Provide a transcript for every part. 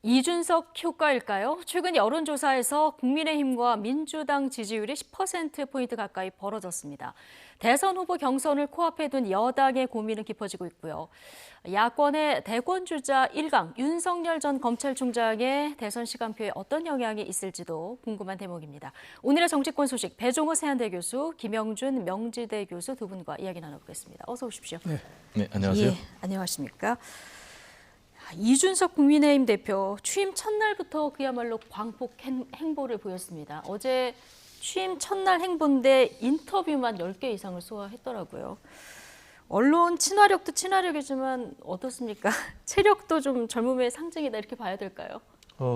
이준석 효과일까요? 최근 여론조사에서 국민의힘과 민주당 지지율이 10%포인트 가까이 벌어졌습니다. 대선 후보 경선을 코앞에 둔 여당의 고민은 깊어지고 있고요. 야권의 대권주자 1강 윤석열 전 검찰총장의 대선 시간표에 어떤 영향이 있을지도 궁금한 대목입니다. 오늘의 정치권 소식 배종호 세한대 교수, 김영준 명지대 교수 두 분과 이야기 나눠보겠습니다. 어서 오십시오. 네, 안녕하세요. 예, 안녕하십니까? 이준석 국민의힘 대표 취임 첫날부터 그야말로 광폭 행보를 보였습니다. 어제 취임 첫날 행보인데 인터뷰만 10개 이상을 소화했더라고요. 언론 친화력도 친화력이지만 어떻습니까? 체력도 좀 젊음의 상징이다 이렇게 봐야 될까요?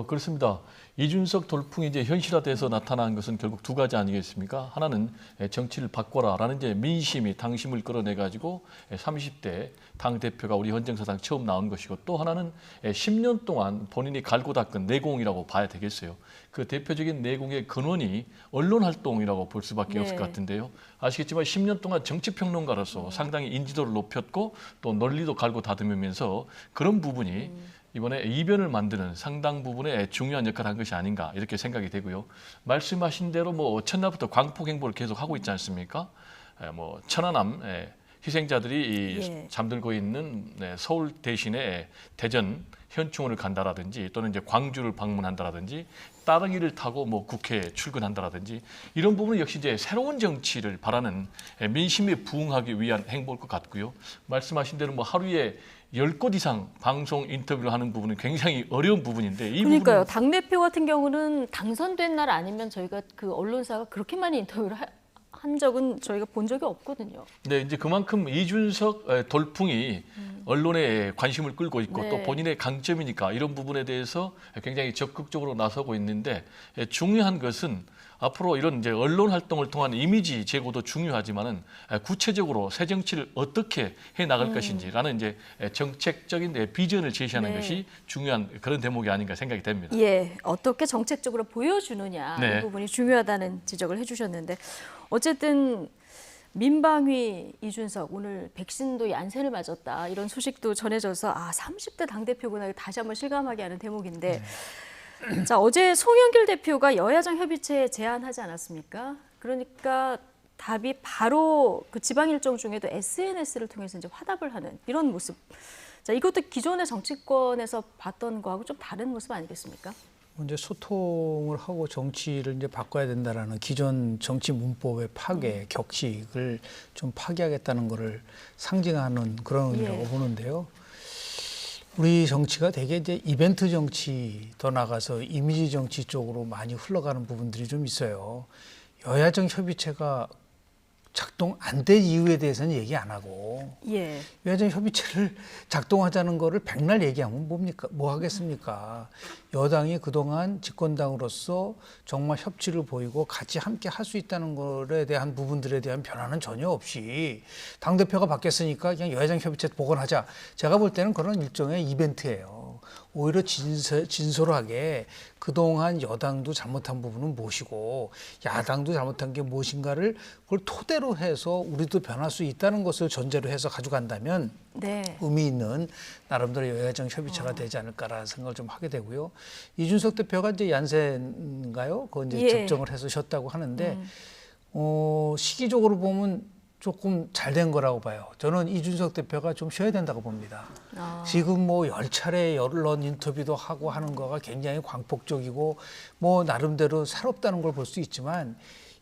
그렇습니다. 이준석 돌풍이 이제 현실화돼서 나타난 것은 결국 두 가지 아니겠습니까? 하나는 정치를 바꿔라라는 이제 민심이 당심을 끌어내가지고 30대 당 대표가 우리 헌정사상 처음 나온 것이고, 또 하나는 10년 동안 본인이 갈고 닦은 내공이라고 봐야 되겠어요. 그 대표적인 내공의 근원이 언론 활동이라고 볼 수밖에 없을 것 같은데요. 아시겠지만 10년 동안 정치평론가로서 상당히 인지도를 높였고 또 논리도 갈고 다듬으면서 그런 부분이 이번에 이변을 만드는 상당 부분의 중요한 역할을 한 것이 아닌가 이렇게 생각이 되고요. 말씀하신 대로 뭐 첫날부터 광폭 행보를 계속 하고 있지 않습니까? 뭐 천안함 희생자들이 잠들고 있는 서울 대신에 대전 현충원을 간다라든지, 또는 이제 광주를 방문한다라든지, 따릉이를 타고 뭐 국회에 출근한다라든지, 이런 부분은 역시 이제 새로운 정치를 바라는 민심에 부응하기 위한 행보일 것 같고요. 말씀하신 대로 뭐 하루에 10곳 이상 방송 인터뷰를 하는 부분은 굉장히 어려운 부분인데, 이 그러니까요. 부분은 당대표 같은 경우는 당선된 날 아니면 저희가 그 언론사가 그렇게 많이 인터뷰를 한 적은 저희가 본 적이 없거든요. 네, 이제 그만큼 이준석 돌풍이 언론에 관심을 끌고 있고 또 본인의 강점이니까 이런 부분에 대해서 굉장히 적극적으로 나서고 있는데, 중요한 것은 앞으로 이런 이제 언론 활동을 통한 이미지 제고도 중요하지만은 구체적으로 새 정치를 어떻게 해 나갈 것인지라는 이제 정책적인 비전을 제시하는 것이 중요한 그런 대목이 아닌가 생각이 됩니다. 예, 어떻게 정책적으로 보여주느냐 이 네. 부분이 중요하다는 지적을 해주셨는데, 어쨌든 민방위 이준석 오늘 백신도 얀센을 맞았다 이런 소식도 전해져서 30대 당대표구나 다시 한번 실감하게 하는 대목인데, 자, 어제 송영길 대표가 여야정 협의체에 제안하지 않았습니까? 그러니까 답이 바로 그 지방 일정 중에도 SNS를 통해서 이제 화답을 하는 이런 모습. 자, 이것도 기존의 정치권에서 봤던 거하고 좀 다른 모습 아니겠습니까? 이제 소통을 하고 정치를 이제 바꿔야 된다라는 기존 정치 문법의 파괴, 격식을 좀 파괴하겠다는 것을 상징하는 그런 의미라고 보는데요. 우리 정치가 되게 이제 이벤트 정치 더 나가서 이미지 정치 쪽으로 많이 흘러가는 부분들이 좀 있어요. 여야정 협의체가 작동 안 된 이유에 대해서는 얘기 안 하고, 여야정 협의체를 작동하자는 거를 백날 얘기하면 뭡니까? 뭐 하겠습니까? 여당이 그동안 집권당으로서 정말 협치를 보이고 같이 함께 할 수 있다는 것에 대한 부분들에 대한 변화는 전혀 없이 당대표가 바뀌었으니까 그냥 여야정 협의체 복원하자. 제가 볼 때는 그런 일종의 이벤트예요. 오히려 진솔하게 그동안 여당도 잘못한 부분은 무엇이고 야당도 잘못한 게 무엇인가를 그걸 토대로 해서 우리도 변할 수 있다는 것을 전제로 해서 가져간다면 의미 있는 나름대로 여야정 협의체가 되지 않을까라는 생각을 좀 하게 되고요. 이준석 대표가 이제 얀센인가요? 그거 이제 접종을 해서 쉬었다고 하는데 시기적으로 보면 조금 잘 된 거라고 봐요. 저는 이준석 대표가 좀 쉬어야 된다고 봅니다. 지금 뭐 10차례 언론 인터뷰도 하고 하는 거가 굉장히 광폭적이고 뭐 나름대로 새롭다는 걸 볼 수 있지만,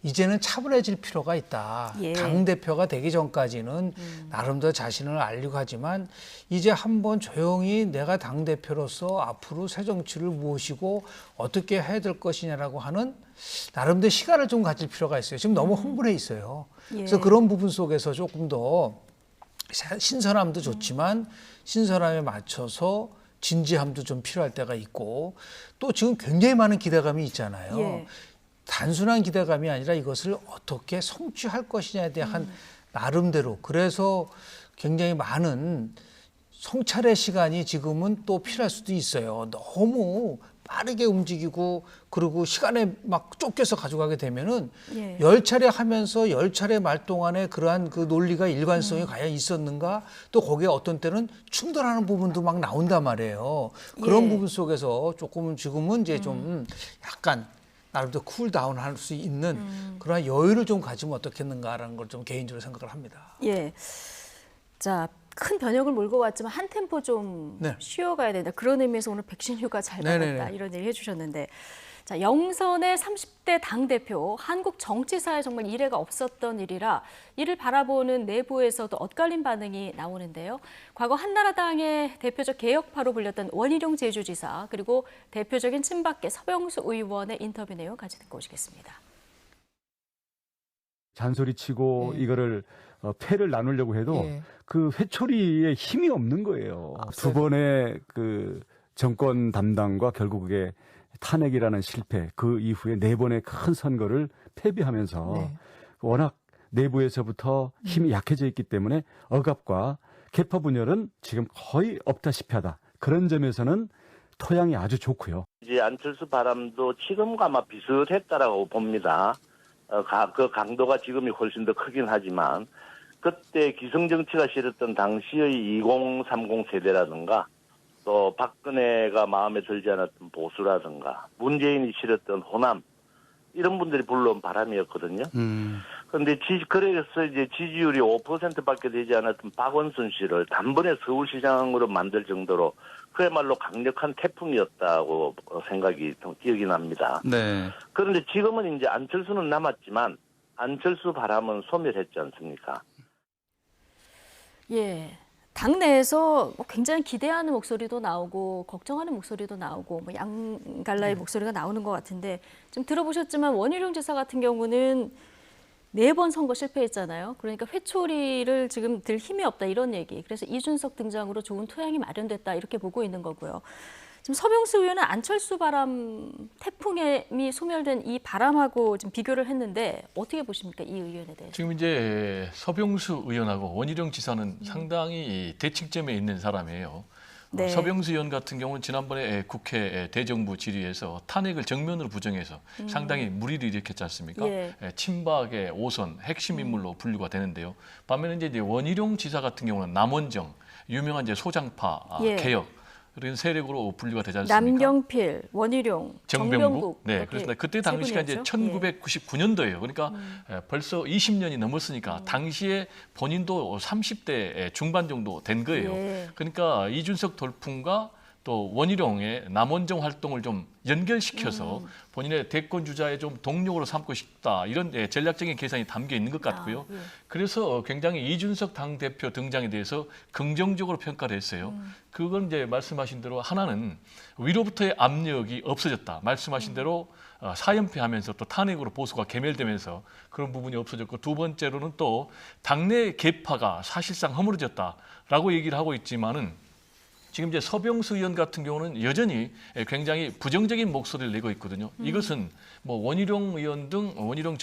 이제는 차분해질 필요가 있다. 당대표가 되기 전까지는 나름대로 자신을 알리고 하지만, 이제 한번 조용히 내가 당대표로서 앞으로 새 정치를 무엇이고 어떻게 해야 될 것이냐라고 하는 나름대로 시간을 좀 가질 필요가 있어요. 지금 너무 흥분해 있어요. 그래서 그런 부분 속에서 조금 더 신선함도 좋지만 신선함에 맞춰서 진지함도 좀 필요할 때가 있고, 또 지금 굉장히 많은 기대감이 있잖아요. 단순한 기대감이 아니라 이것을 어떻게 성취할 것이냐에 대한 나름대로, 그래서 굉장히 많은 성찰의 시간이 지금은 또 필요할 수도 있어요. 너무 빠르게 움직이고 그리고 시간에 막 쫓겨서 가져가게 되면은 예. 10차례 하면서 10차례 말 동안에 그러한 그 논리가 일관성이 과연 있었는가? 또 거기에 어떤 때는 충돌하는 부분도 막 나온단 말이에요. 그런 예. 부분 속에서 조금 지금은 이제 좀 약간 나름대로 쿨다운 할 수 있는 그런 여유를 좀 가지면 어떻겠는가라는 걸 좀 개인적으로 생각을 합니다. 예. 자, 큰 변혁을 몰고 왔지만 한 템포 좀 네. 쉬어가야 된다. 그런 의미에서 오늘 백신 휴가 잘 네네네. 받았다. 이런 얘기 해주셨는데, 자, 영선의 30대 당대표, 한국 정치사에 정말 이례가 없었던 일이라 이를 바라보는 내부에서도 엇갈린 반응이 나오는데요. 과거 한나라당의 대표적 개혁파로 불렸던 원희룡 제주지사, 그리고 대표적인 친박계 서병수 의원의 인터뷰 내용 같이 듣고 오시겠습니다. 잔소리치고 예. 이거를 패를 나누려고 해도 예. 그 회초리에 힘이 없는 거예요. 두 번의 그 정권 담당과 결국 그게 탄핵이라는 실패, 그 이후에 네 번의 큰 선거를 패배하면서 네. 워낙 내부에서부터 힘이 약해져 있기 때문에 억압과 계파 분열은 지금 거의 없다시피 하다. 그런 점에서는 토양이 아주 좋고요. 이제 안철수 바람도 지금과 아마 비슷했다라고 봅니다. 그 강도가 지금이 훨씬 더 크긴 하지만 그때 기성정치가 싫었던 당시의 2030 세대라든가 또 박근혜가 마음에 들지 않았던 보수라든가 문재인이 싫었던 호남 이런 분들이 불러온 바람이었거든요. 그런데 그래서 이제 지지율이 5%밖에 되지 않았던 박원순 씨를 단번에 서울시장으로 만들 정도로 그야말로 강력한 태풍이었다고 기억이 납니다. 네. 그런데 지금은 이제 안철수는 남았지만 안철수 바람은 소멸했지 않습니까? 예. 당내에서 뭐 굉장히 기대하는 목소리도 나오고 걱정하는 목소리도 나오고 뭐 양갈라의 목소리가 나오는 것 같은데 좀 들어보셨지만 원희룡 지사 같은 경우는 4번 선거 실패했잖아요. 그러니까 회초리를 지금 들 힘이 없다 이런 얘기. 그래서 이준석 등장으로 좋은 토양이 마련됐다 이렇게 보고 있는 거고요. 지금 서병수 의원은 안철수 바람 태풍이 소멸된 이 바람하고 좀 비교를 했는데 어떻게 보십니까? 이 의견에 대해서. 지금 이제 서병수 의원하고 원희룡 지사는 상당히 대칭점에 있는 사람이에요. 네. 서병수 의원 같은 경우는 지난번에 국회 대정부 질의에서 탄핵을 정면으로 부정해서 상당히 물의를 일으켰지 않습니까? 예. 친박의 5선 핵심 인물로 분류가 되는데요. 반면에 이제 원희룡 지사 같은 경우는 남원정, 유명한 이제 소장파 예. 개혁 이런 세력으로 분류가 되지 않습니까? 남경필, 원희룡, 정병국. 네, 그렇습니다. 그때 당시가 이제 1999년도예요. 그러니까 벌써 20년이 넘었으니까 당시에 본인도 30대 중반 정도 된 거예요. 예. 그러니까 이준석 돌풍과 또 원희룡의 남원정 활동을 좀 연결시켜서 본인의 대권 주자의 좀 동력으로 삼고 싶다 이런 전략적인 계산이 담겨 있는 것 같고요. 예. 그래서 굉장히 이준석 당대표 등장에 대해서 긍정적으로 평가를 했어요. 그건 이제 말씀하신 대로 하나는 위로부터의 압력이 없어졌다. 말씀하신 대로 사연패하면서 또 탄핵으로 보수가 괴멸되면서 그런 부분이 없어졌고 두 번째로는 또 당내 계파가 사실상 허물어졌다라고 얘기를 하고 있지만은 지금 이제 서병수 의원 같은 경우는 여전히 굉장히 부정적인 목소리를 내고 있거든요. 이것은 뭐 원희룡 의원 등 원희룡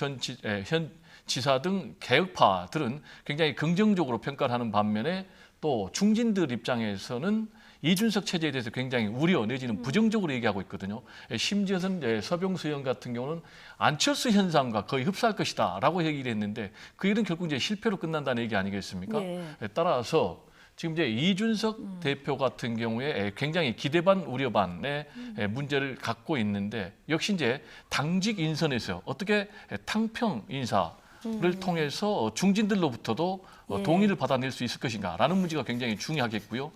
현 지사 등 개혁파들은 굉장히 긍정적으로 평가를 하는 반면에 또 중진들 입장에서는 이준석 체제에 대해서 굉장히 우려 내지는 부정적으로 얘기하고 있거든요. 심지어는 서병수 의원 같은 경우는 안철수 현상과 거의 흡사할 것이다라고 얘기를 했는데 그 일은 결국 이제 실패로 끝난다는 얘기 아니겠습니까? 예. 따라서 지금 이제 이준석 대표 같은 경우에 굉장히 기대 반 우려 반의 문제를 갖고 있는데 역시 이제 당직 인선에서 어떻게 탕평 인사를 통해서 중진들로부터도 예. 동의를 받아낼 수 있을 것인가라는 문제가 굉장히 중요하겠고요.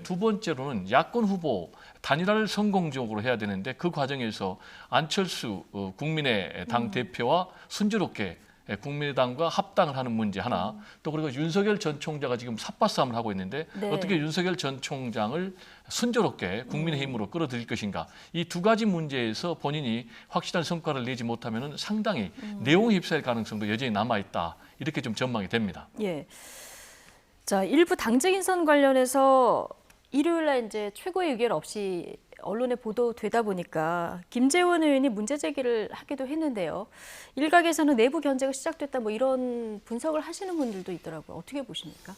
두 번째로는 야권 후보 단일화를 성공적으로 해야 되는데 그 과정에서 안철수 국민의 당 대표와 순조롭게 국민의당과 합당을 하는 문제 하나, 또 그리고 윤석열 전 총장가 지금 삿바싸움을 하고 있는데 네. 어떻게 윤석열 전 총장을 순조롭게 국민의힘으로 끌어들일 것인가. 이 두 가지 문제에서 본인이 확실한 성과를 내지 못하면 상당히 내용에 휩싸일 가능성도 여전히 남아있다. 이렇게 좀 전망이 됩니다. 예. 자, 일부 당직 인선 관련해서 일요일 날 이제 최고의 의견 없이 언론에 보도되다 보니까 김재원 의원이 문제 제기를 하기도 했는데요. 일각에서는 내부 견제가 시작됐다 뭐 이런 분석을 하시는 분들도 있더라고요. 어떻게 보십니까?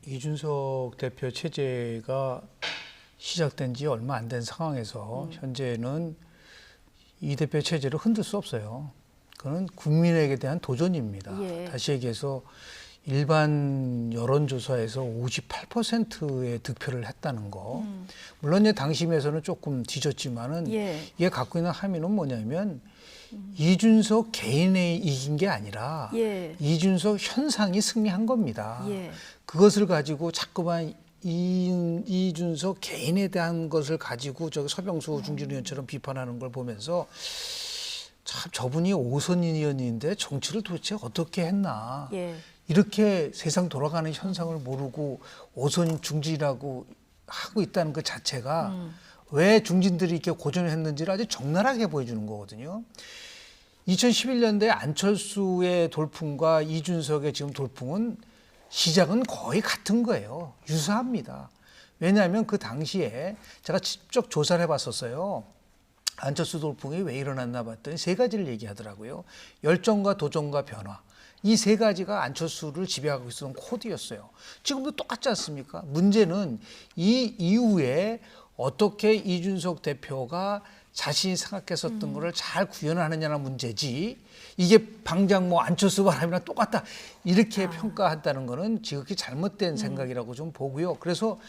이준석 대표 체제가 시작된 지 얼마 안 된 상황에서 현재는 이 대표 체제를 흔들 수 없어요. 그건 국민에게 대한 도전입니다. 예. 다시 얘기해서 일반 여론조사에서 58%의 득표를 했다는 거. 물론 이제 당심에서는 조금 뒤졌지만은 예. 이게 갖고 있는 함의는 뭐냐면 이준석 개인이 이긴 게 아니라 예. 이준석 현상이 승리한 겁니다. 예. 그것을 가지고 자꾸만 이준석 개인에 대한 것을 가지고 저기 서병수 중진위원처럼 비판하는 걸 보면서 참 저분이 오선 의원인데 정치를 도대체 어떻게 했나. 예. 이렇게 세상 돌아가는 현상을 모르고 오선 중진이라고 하고 있다는 것 자체가 왜 중진들이 이렇게 고전을 했는지를 아주 적나라하게 보여주는 거거든요. 2011년대 안철수의 돌풍과 이준석의 지금 돌풍은 시작은 거의 같은 거예요. 유사합니다. 왜냐하면 그 당시에 제가 직접 조사를 해봤었어요. 안철수 돌풍이 왜 일어났나 봤더니 세 가지를 얘기하더라고요. 열정과 도전과 변화. 이 세 가지가 안철수를 지배하고 있었던 코드였어요. 지금도 똑같지 않습니까? 문제는 이 이후에 어떻게 이준석 대표가 자신이 생각했었던 거를 잘 구현하느냐는 문제지, 이게 당장 뭐 안철수 바람이랑 똑같다 이렇게 평가한다는 거는 지극히 잘못된 생각이라고 좀 보고요. 그래서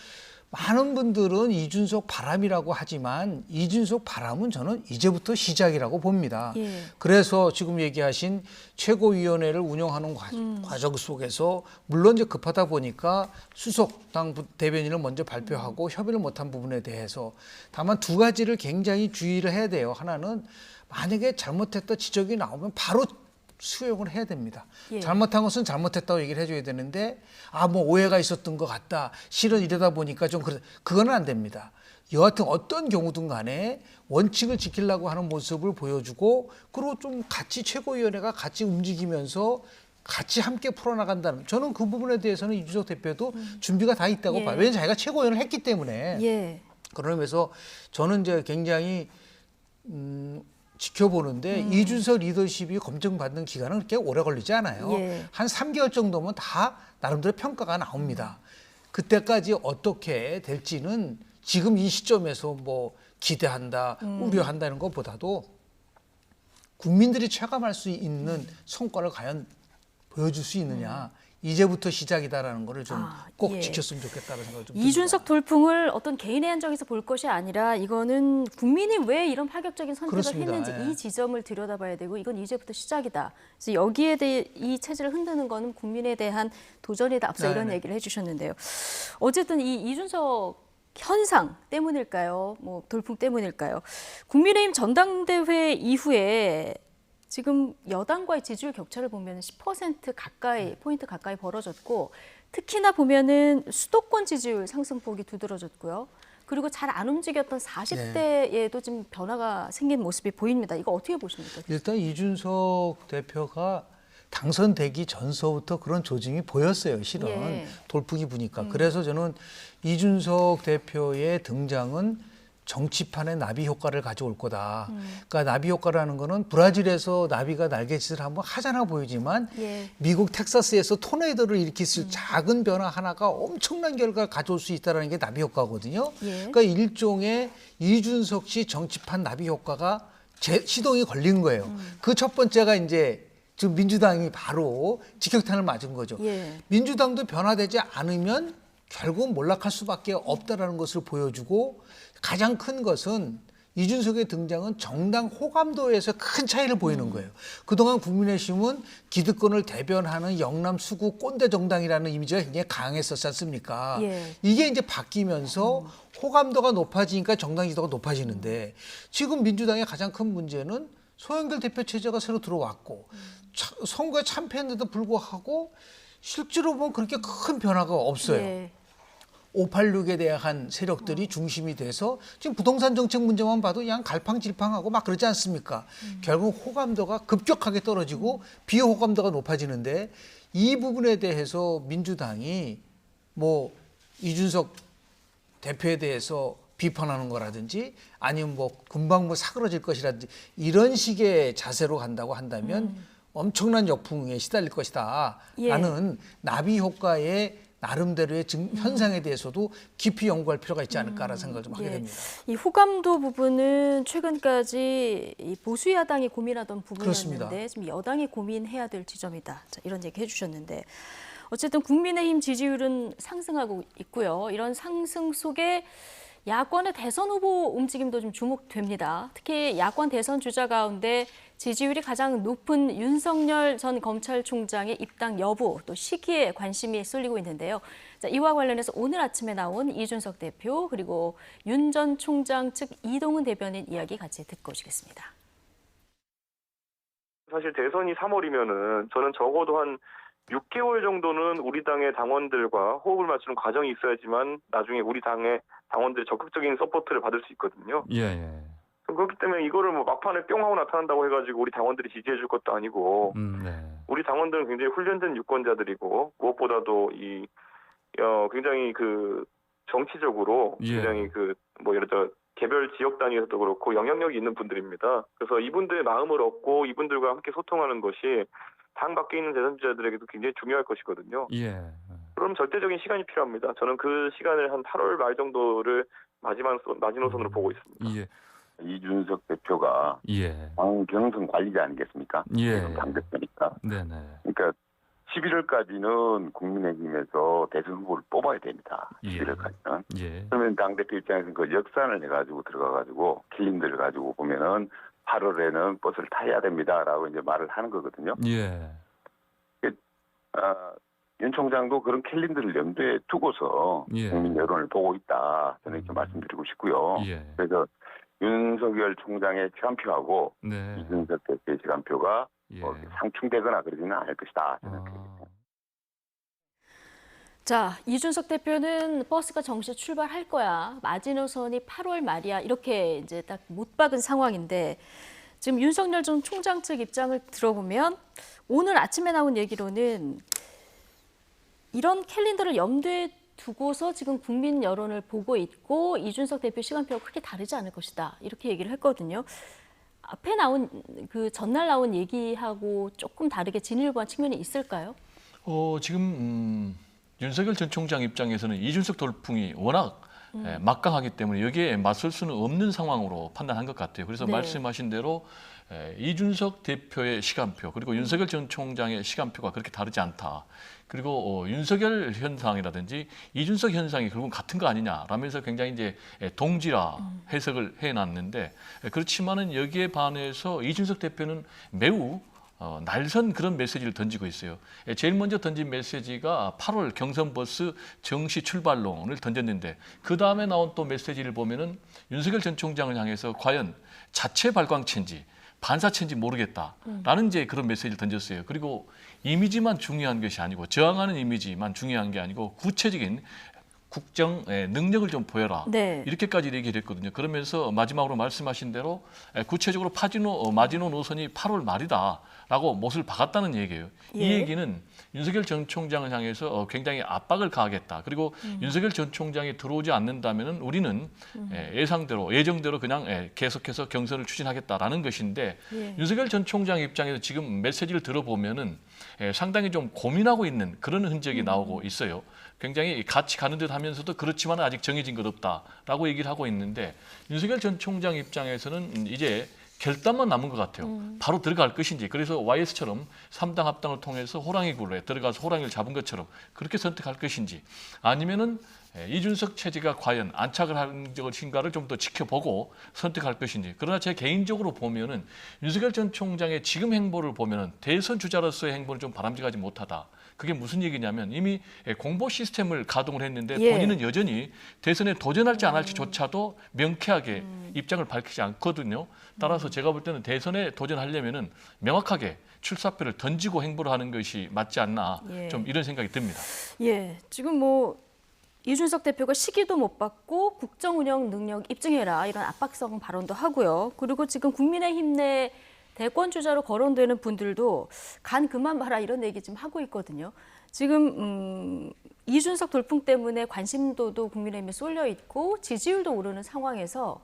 많은 분들은 이준석 바람이라고 하지만 이준석 바람은 저는 이제부터 시작이라고 봅니다. 예. 그래서 지금 얘기하신 최고위원회를 운영하는 과정 속에서 물론 이제 급하다 보니까 수석당 대변인을 먼저 발표하고 협의를 못한 부분에 대해서 다만 두 가지를 굉장히 주의를 해야 돼요. 하나는 만약에 잘못했다 지적이 나오면 바로 수용을 해야 됩니다. 예. 잘못한 것은 잘못했다고 얘기를 해줘야 되는데 뭐 오해가 있었던 것 같다. 실은 이러다 보니까 좀 그거는 안 됩니다. 여하튼 어떤 경우든 간에 원칙을 지키려고 하는 모습을 보여주고 그리고 좀 같이 최고위원회가 같이 움직이면서 같이 함께 풀어나간다는, 저는 그 부분에 대해서는 이준석 대표도 준비가 다 있다고 예. 봐요. 왜냐하면 자기가 최고위원을 했기 때문에. 예. 그러면서 저는 이제 굉장히 지켜보는데 이준석 리더십이 검증받는 기간은 그렇게 오래 걸리지 않아요. 예. 한 3개월 정도면 다 나름대로 평가가 나옵니다. 그때까지 어떻게 될지는 지금 이 시점에서 뭐 기대한다, 우려한다는 것보다도 국민들이 체감할 수 있는 성과를 과연 보여줄 수 있느냐. 이제부터 시작이다라는 거를 좀 꼭 예. 지켰으면 좋겠다는 생각을 좀 이준석 듭니다. 돌풍을 어떤 개인의 한정에서 볼 것이 아니라 이거는 국민이 왜 이런 파격적인 선택을 그렇습니다. 했는지 예. 이 지점을 들여다봐야 되고 이건 이제부터 시작이다. 그래서 여기에 대해 이 체제를 흔드는 거는 국민에 대한 도전이다. 앞서 이런 네네. 얘기를 해주셨는데요. 어쨌든 이 이준석 현상 때문일까요? 뭐 돌풍 때문일까요? 국민의힘 전당대회 이후에 지금 여당과의 지지율 격차를 보면 10% 가까이, 포인트 가까이 벌어졌고 특히나 보면은 수도권 지지율 상승폭이 두드러졌고요. 그리고 잘 안 움직였던 40대에도 지금 변화가 생긴 모습이 보입니다. 이거 어떻게 보십니까? 일단 이준석 대표가 당선되기 전서부터 그런 조짐이 보였어요. 실은 예. 돌풍이 부니까. 그래서 저는 이준석 대표의 등장은 정치판의 나비 효과를 가져올 거다. 그러니까 나비 효과라는 거는 브라질에서 나비가 날갯짓을 한번 하잖아 보이지만 예. 미국 텍사스에서 토네이도를 일으킬 수 작은 변화 하나가 엄청난 결과를 가져올 수 있다는 게 나비 효과거든요. 예. 그러니까 일종의 이준석 씨 정치판 나비 효과가 시동이 걸린 거예요. 그 첫 번째가 이제 지금 민주당이 바로 직격탄을 맞은 거죠. 예. 민주당도 변화되지 않으면 결국 몰락할 수밖에 없다라는 것을 보여주고, 가장 큰 것은 이준석의 등장은 정당 호감도에서 큰 차이를 보이는 거예요. 그동안 국민의힘은 기득권을 대변하는 영남 수구 꼰대 정당이라는 이미지가 굉장히 강했었지 않습니까? 예. 이게 이제 바뀌면서 호감도가 높아지니까 정당 지도가 높아지는데, 지금 민주당의 가장 큰 문제는 소영길 대표 체제가 새로 들어왔고 선거에 참패했는데도 불구하고 실제로 보면 그렇게 큰 변화가 없어요. 예. 586에 대한 세력들이 중심이 돼서 지금 부동산 정책 문제만 봐도 그냥 갈팡질팡하고 막 그러지 않습니까? 결국 호감도가 급격하게 떨어지고 비호감도가 높아지는데, 이 부분에 대해서 민주당이 뭐 이준석 대표에 대해서 비판하는 거라든지 아니면 뭐 금방 뭐 사그러질 것이라든지 이런 식의 자세로 간다고 한다면 엄청난 역풍에 시달릴 것이다 라는 나비 효과에 나름대로의 현상에 대해서도 깊이 연구할 필요가 있지 않을까라는 생각을 좀 하게 예. 됩니다. 이 호감도 부분은 최근까지 이 보수 야당이 고민하던 부분이었는데 그렇습니다. 지금 여당이 고민해야 될 지점이다. 자, 이런 얘기 해주셨는데 어쨌든 국민의힘 지지율은 상승하고 있고요. 이런 상승 속에 야권의 대선 후보 움직임도 좀 주목됩니다. 특히 야권 대선 주자 가운데 지지율이 가장 높은 윤석열 전 검찰총장의 입당 여부 또 시기에 관심이 쏠리고 있는데요. 자, 이와 관련해서 오늘 아침에 나온 이준석 대표 그리고 윤 전 총장 측 이동훈 대변인 이야기 같이 듣고 오시겠습니다. 사실 대선이 3월이면은 저는 적어도 한 6개월 정도는 우리 당의 당원들과 호흡을 맞추는 과정이 있어야지만 나중에 우리 당의 당원들의 적극적인 서포트를 받을 수 있거든요. 예. 그렇기 때문에 이거를 뭐 막판에 뿅 하고 나타난다고 해가지고 우리 당원들이 지지해 줄 것도 아니고 네. 우리 당원들은 굉장히 훈련된 유권자들이고 무엇보다도 굉장히 그 정치적으로 예. 굉장히 예를 들어 개별 지역 단위에서도 그렇고 영향력이 있는 분들입니다. 그래서 이분들의 마음을 얻고 이분들과 함께 소통하는 것이 당 밖에 있는 대선주자들에게도 굉장히 중요할 것이거든요. 예. 그럼 절대적인 시간이 필요합니다. 저는 그 시간을 한 8월 말 정도를 마지노선으로 보고 있습니다. 예. 이준석 대표가 예. 당 경선 관리자 아니겠습니까? 예. 당대표니까. 네네. 그러니까 11월까지는 국민의힘에서 대선 후보를 뽑아야 됩니다. 예. 11월까지는. 예. 그러면 당대표 입장에서는 그 역산을 해가지고 들어가가지고 킬링들을 가지고 보면은 8월에는 버스를 타야 됩니다라고 이제 말을 하는 거거든요. 예. 윤 총장도 그런 캘린더를 염두에 두고서 예. 국민 여론을 보고 있다. 저는 이렇게 말씀드리고 싶고요. 예. 그래서 윤석열 총장의 시간표하고 네. 이준석 대표의 시간표가 예. 상충되거나 그러지는 않을 것이다. 저는 그렇게 생각합니다. 자, 이준석 대표는 버스가 정시 출발할 거야. 마지노선이 8월 말이야. 이렇게 이제 딱 못 박은 상황인데 지금 윤석열 전 총장 측 입장을 들어보면 오늘 아침에 나온 얘기로는 이런 캘린더를 염두에 두고서 지금 국민 여론을 보고 있고 이준석 대표 시간표가 크게 다르지 않을 것이다. 이렇게 얘기를 했거든요. 앞에 나온 그 전날 나온 얘기하고 조금 다르게 진일보한 측면이 있을까요? 지금 윤석열 전 총장 입장에서는 이준석 돌풍이 워낙 막강하기 때문에 여기에 맞설 수는 없는 상황으로 판단한 것 같아요. 그래서 네. 말씀하신 대로 이준석 대표의 시간표 그리고 윤석열 전 총장의 시간표가 그렇게 다르지 않다. 그리고 윤석열 현상이라든지 이준석 현상이 결국 같은 거 아니냐라면서 굉장히 이제 동질화 해석을 해놨는데 그렇지만은 여기에 반해서 이준석 대표는 매우 날선 그런 메시지를 던지고 있어요. 제일 먼저 던진 메시지가 8월 경선버스 정시 출발론을 던졌는데 그 다음에 나온 또 메시지를 보면은 윤석열 전 총장을 향해서 과연 자체 발광체인지 반사체인지 모르겠다라는 이제 그런 메시지를 던졌어요. 그리고 이미지만 중요한 것이 아니고 저항하는 이미지만 중요한 게 아니고 구체적인 국정 능력을 좀 보여라. 네. 이렇게까지 얘기를 했거든요. 그러면서 마지막으로 말씀하신 대로 구체적으로 마지노 노선이 8월 말이다라고 못을 박았다는 얘기예요. 예. 이 얘기는 윤석열 전 총장을 향해서 굉장히 압박을 가하겠다. 그리고 윤석열 전 총장이 들어오지 않는다면 우리는 예정대로 그냥 계속해서 경선을 추진하겠다라는 것인데 예. 윤석열 전 총장 입장에서 지금 메시지를 들어보면은 상당히 좀 고민하고 있는 그런 흔적이 나오고 있어요. 굉장히 같이 가는 듯 하면서도 그렇지만 아직 정해진 것 없다라고 얘기를 하고 있는데 윤석열 전 총장 입장에서는 이제 결단만 남은 것 같아요. 바로 들어갈 것인지 그래서 YS처럼 3당 합당을 통해서 호랑이 굴에 들어가서 호랑이를 잡은 것처럼 그렇게 선택할 것인지 아니면은 이준석 체제가 과연 안착을 한 것인가를 좀 더 지켜보고 선택할 것인지. 그러나 제 개인적으로 보면은 윤석열 전 총장의 지금 행보를 보면은 대선 주자로서의 행보는 좀 바람직하지 못하다. 그게 무슨 얘기냐면 이미 공보 시스템을 가동을 했는데 예. 본인은 여전히 대선에 도전할지 안 할지조차도 명쾌하게 입장을 밝히지 않거든요. 따라서 제가 볼 때는 대선에 도전하려면은 명확하게 출사표를 던지고 행보를 하는 것이 맞지 않나 예. 좀 이런 생각이 듭니다. 예, 지금 뭐 이준석 대표가 시기도 못 받고 국정 운영 능력 입증해라 이런 압박성 발언도 하고요. 그리고 지금 국민의힘 내 대권 주자로 거론되는 분들도 간 그만 봐라 이런 얘기 지금 하고 있거든요. 지금 이준석 돌풍 때문에 관심도도 국민의힘에 쏠려 있고 지지율도 오르는 상황에서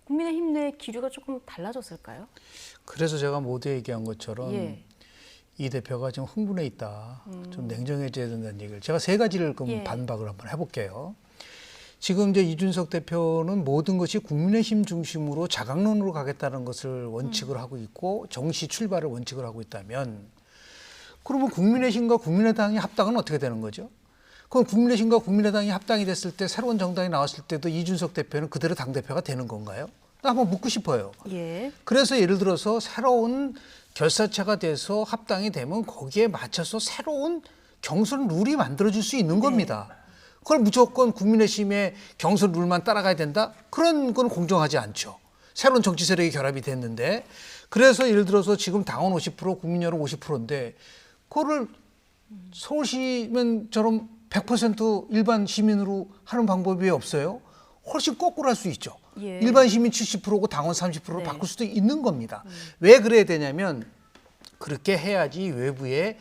국민의힘 내 기류가 조금 달라졌을까요? 그래서 제가 모두 얘기한 것처럼 예. 이 대표가 좀 흥분해 있다. 좀 냉정해져야 된다는 얘기를 제가 세 가지를 그럼 예. 반박을 한번 해볼게요. 지금 이제 이준석 대표는 모든 것이 국민의힘 중심으로 자강론으로 가겠다는 것을 원칙을 하고 있고 정시 출발을 원칙을 하고 있다면 그러면 국민의힘과 국민의당이 합당은 어떻게 되는 거죠? 그럼 국민의힘과 국민의당이 합당이 됐을 때 새로운 정당이 나왔을 때도 이준석 대표는 그대로 당대표가 되는 건가요? 나 한번 묻고 싶어요. 예. 그래서 예를 들어서 새로운 결사체가 돼서 합당이 되면 거기에 맞춰서 새로운 경선 룰이 만들어질 수 있는 겁니다. 그걸 무조건 국민의힘의 경선 룰만 따라가야 된다? 그런 건 공정하지 않죠. 새로운 정치 세력이 결합이 됐는데 그래서 예를 들어서 지금 당원 50% 국민 여론 50%인데 그거를 서울시민처럼 100% 일반 시민으로 하는 방법이 왜 없어요? 훨씬 거꾸로 할 수 있죠. 예. 일반 시민 70%고 당원 30%로 네. 바꿀 수도 있는 겁니다. 왜 그래야 되냐면 그렇게 해야지 외부에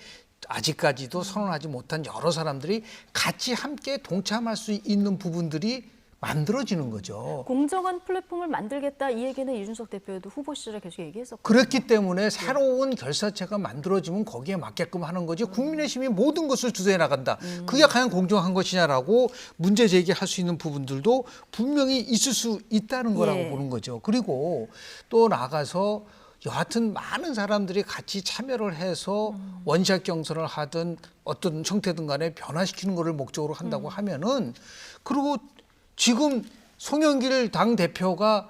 아직까지도 선언하지 못한 여러 사람들이 같이 함께 동참할 수 있는 부분들이 만들어지는 거죠. 공정한 플랫폼을 만들겠다 이 얘기는 이준석 대표도 후보 시절에 계속 얘기했었고. 그렇기 때문에 새로운 결사체가 만들어지면 거기에 맞게끔 하는 거지 국민의힘이 모든 것을 주도해 나간다. 그게 과연 공정한 것이냐라고 문제 제기할 수 있는 부분들도 분명히 있을 수 있다는 거라고 예. 보는 거죠. 그리고 또 나가서 여하튼 많은 사람들이 같이 참여를 해서 원샷 경선을 하든 어떤 형태든 간에 변화시키는 것을 목적으로 한다고 하면은 그리고 지금 송영길 당대표가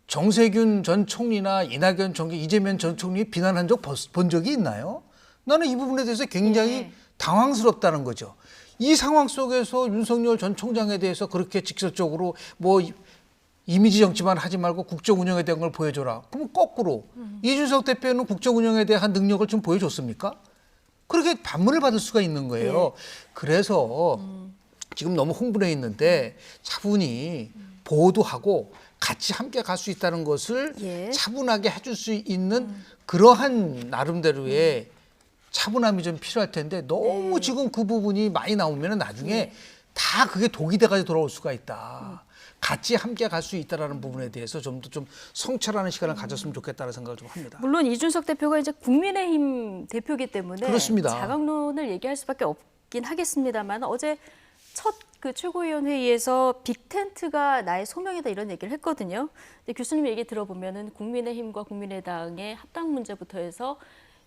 정세균 전 총리나 이낙연 총리, 이재명 전 총리 비난한 적 본 적이 있나요? 나는 이 부분에 대해서 굉장히 네. 당황스럽다는 거죠. 이 상황 속에서 윤석열 전 총장에 대해서 그렇게 직접적으로 뭐 이미지 정치만 하지 말고 국정 운영에 대한 걸 보여줘라. 그럼 거꾸로 이준석 대표는 국정 운영에 대한 능력을 좀 보여줬습니까? 그렇게 반문을 받을 수가 있는 거예요. 그래서 지금 너무 홍분해 있는데 차분히 보호도 하고 같이 함께 갈 수 있다는 것을 예. 차분하게 해줄 수 있는 그러한 나름대로의 차분함이 좀 필요할 텐데 너무 지금 그 부분이 많이 나오면 나중에 다 그게 독이 돼가지고 돌아올 수가 있다. 같이 함께 갈 수 있다라는 부분에 대해서 좀 더 좀 성찰하는 시간을 가졌으면 좋겠다는 생각을 좀 합니다. 물론 이준석 대표가 이제 국민의힘 대표이기 때문에 그렇습니다. 자강론을 얘기할 수밖에 없긴 하겠습니다만 어제 첫 그 최고위원 회의에서 빅텐트가 나의 소명이다 이런 얘기를 했거든요. 근데 교수님 얘기 들어보면은 국민의힘과 국민의당의 합당 문제부터 해서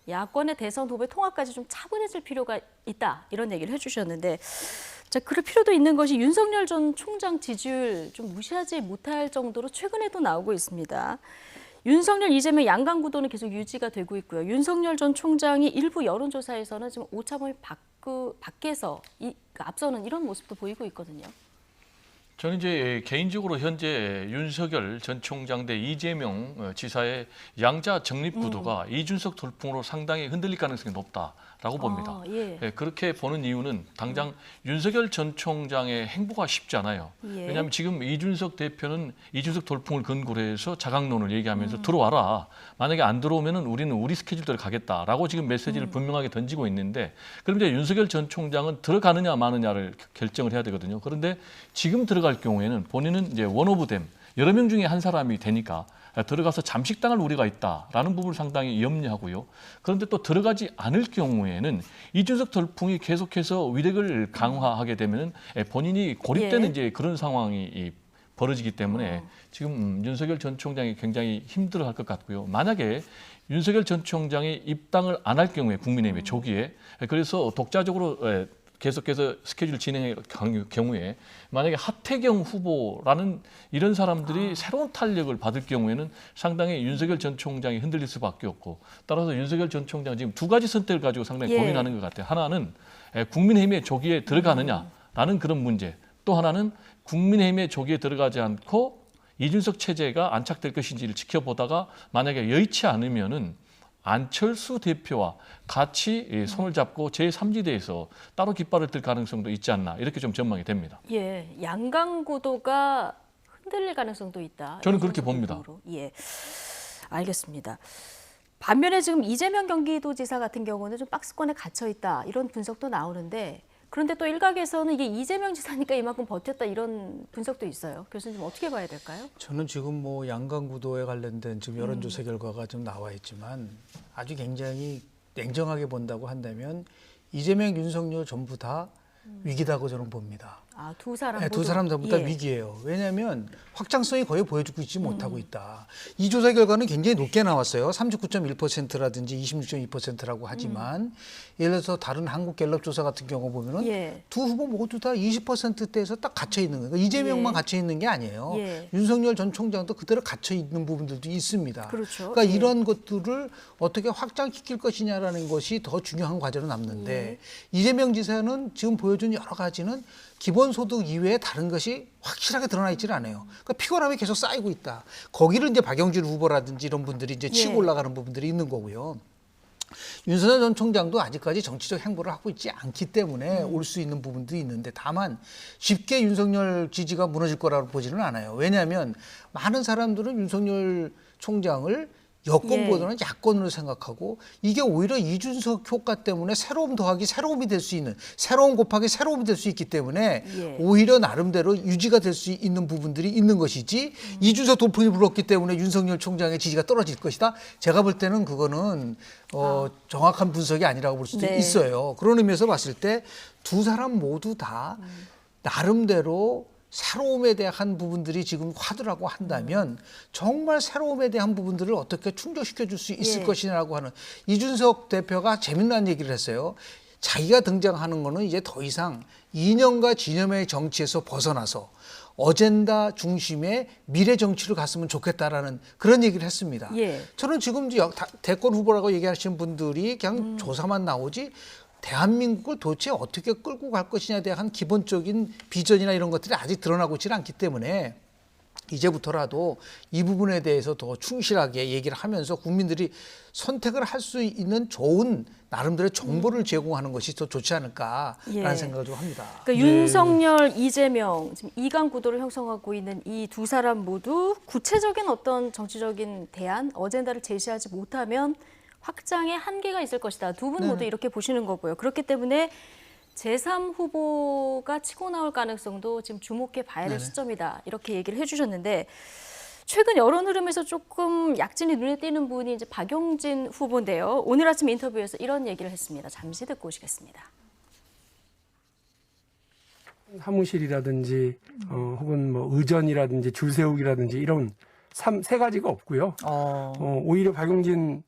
야권의 대선 후보의 통합까지 좀 차분해질 필요가 있다 이런 얘기를 해주셨는데 자 그럴 필요도 있는 것이 윤석열 전 총장 지지율 좀 무시하지 못할 정도로 최근에도 나오고 있습니다. 윤석열, 이재명 양강 구도는 계속 유지가 되고 있고요. 윤석열 전 총장이 일부 여론조사에서는 지금 오차범위 밖에서 앞서는 이런 모습도 보이고 있거든요. 저는 이제 개인적으로 현재 윤석열 전 총장 대 이재명 지사의 양자 정립 구도가 이준석 돌풍으로 상당히 흔들릴 가능성이 높다라고 봅니다. 예. 그렇게 보는 이유는 당장 윤석열 전 총장의 행보가 쉽지 않아요. 예. 왜냐하면 지금 이준석 대표는 이준석 돌풍을 근거로 해서 자강론을 얘기하면서 들어와라. 만약에 안 들어오면은 우리는 우리 스케줄대로 가겠다라고 지금 메시지를 분명하게 던지고 있는데 그럼 이제 윤석열 전 총장은 들어가느냐 마느냐를 결정을 해야 되거든요. 그런데 지금 들어갈 경우에는 본인은 이제 원 오브 댐 여러 명 중에 한 사람이 되니까 들어가서 잠식당할 우려가 있다라는 부분을 상당히 염려하고요. 그런데 또 들어가지 않을 경우에는 이준석 돌풍이 계속해서 위력을 강화하게 되면 본인이 고립되는 예. 이제 그런 상황이 벌어지기 때문에 지금 윤석열 전 총장이 굉장히 힘들어할 것 같고요. 만약에 윤석열 전 총장이 입당을 안 할 경우에 국민의힘의 조기에 그래서 독자적으로 계속해서 스케줄 진행의 경우에 만약에 하태경 후보라는 이런 사람들이 새로운 탄력을 받을 경우에는 상당히 윤석열 전 총장이 흔들릴 수밖에 없고 따라서 윤석열 전 총장 지금 두 가지 선택을 가지고 상당히 예. 고민하는 것 같아요. 하나는 국민의힘의 조기에 들어가느냐라는 그런 문제. 또 하나는 국민의힘의 조기에 들어가지 않고 이준석 체제가 안착될 것인지를 지켜보다가 만약에 여의치 않으면은 안철수 대표와 같이 손을 잡고 제3지대에서 따로 깃발을 들 가능성도 있지 않나 이렇게 좀 전망이 됩니다. 예, 양강 구도가 흔들릴 가능성도 있다. 저는 그렇게 봅니다. 부분으로. 예, 알겠습니다. 반면에 지금 이재명 경기도지사 같은 경우는 좀 박스권에 갇혀 있다 이런 분석도 나오는데 그런데 또 일각에서는 이게 이재명 지사니까 이만큼 버텼다 이런 분석도 있어요. 교수님 어떻게 봐야 될까요? 저는 지금 뭐 양강 구도에 관련된 지금 여론조사 결과가 좀 나와 있지만 아주 굉장히 냉정하게 본다고 한다면 이재명, 윤석열 전부 다 위기다고 저는 봅니다. 아, 두 사람 네, 모두. 두 사람 전부 다 예. 위기예요. 왜냐하면 확장성이 거의 보여주고 있지 못하고 있다. 이 조사 결과는 굉장히 높게 나왔어요. 39.1%라든지 26.2%라고 하지만 예를 들어서 다른 한국갤럽 조사 같은 경우 보면은 예. 두 후보 모두 다 20%대에서 딱 갇혀 있는 거예요. 그러니까 이재명만 예. 갇혀 있는 게 아니에요. 예. 윤석열 전 총장도 그대로 갇혀 있는 부분들도 있습니다. 그렇죠. 그러니까 예. 이런 것들을 어떻게 확장시킬 것이냐라는 것이 더 중요한 과제로 남는데 이재명 지사는 지금 보여준 여러 가지는 기본소득 이외에 다른 것이 확실하게 드러나 있지는 않아요. 그러니까 피곤함이 계속 쌓이고 있다. 거기를 이제 박영진 후보라든지 이런 분들이 이제 치고 예. 올라가는 부분들이 있는 거고요. 윤석열 전 총장도 아직까지 정치적 행보를 하고 있지 않기 때문에 올 수 있는 부분도 있는데 다만 쉽게 윤석열 지지가 무너질 거라고 보지는 않아요. 왜냐하면 많은 사람들은 윤석열 총장을 여권보다는 야권으로 생각하고 이게 오히려 이준석 효과 때문에 새로움 더하기 새로움이 될 수 있는 새로움 곱하기 새로움이 될 수 있기 때문에 예. 오히려 나름대로 유지가 될 수 있는 부분들이 있는 것이지 이준석 돌풍이 불었기 때문에 윤석열 총장의 지지가 떨어질 것이다. 제가 볼 때는 그거는 정확한 분석이 아니라고 볼 수도 네. 있어요. 그런 의미에서 봤을 때 두 사람 모두 다 나름대로 새로움에 대한 부분들이 지금 화두라고 한다면 정말 새로움에 대한 부분들을 어떻게 충족시켜 줄 수 있을 예. 것이냐라고 하는 이준석 대표가 재밌는 얘기를 했어요. 자기가 등장하는 거는 이제 더 이상 이념과 진영의 정치에서 벗어나서 어젠다 중심의 미래 정치로 갔으면 좋겠다라는 그런 얘기를 했습니다. 예. 저는 지금 대권 후보라고 얘기하시는 분들이 그냥 조사만 나오지 대한민국을 도대체 어떻게 끌고 갈 것이냐에 대한 기본적인 비전이나 이런 것들이 아직 드러나고 있지는 않기 때문에 이제부터라도 이 부분에 대해서 더 충실하게 얘기를 하면서 국민들이 선택을 할 수 있는 좋은 나름대로의 정보를 제공하는 것이 더 좋지 않을까라는 예. 생각을 좀 합니다. 그러니까 윤석열, 이재명 지금 2강 구도를 형성하고 있는 이 두 사람 모두 구체적인 어떤 정치적인 대안, 어젠다를 제시하지 못하면 확장의 한계가 있을 것이다. 두 분 모두 이렇게 보시는 거고요. 그렇기 때문에 제3 후보가 치고 나올 가능성도 지금 주목해 봐야 될 시점이다. 이렇게 얘기를 해주셨는데 최근 여론 흐름에서 조금 약진이 눈에 띄는 분이 이제 박용진 후보인데요. 오늘 아침 인터뷰에서 이런 얘기를 했습니다. 잠시 듣고 오시겠습니다. 사무실이라든지 혹은 뭐 의전이라든지 줄 세우기라든지 이런 세 가지가 없고요. 오히려 박용진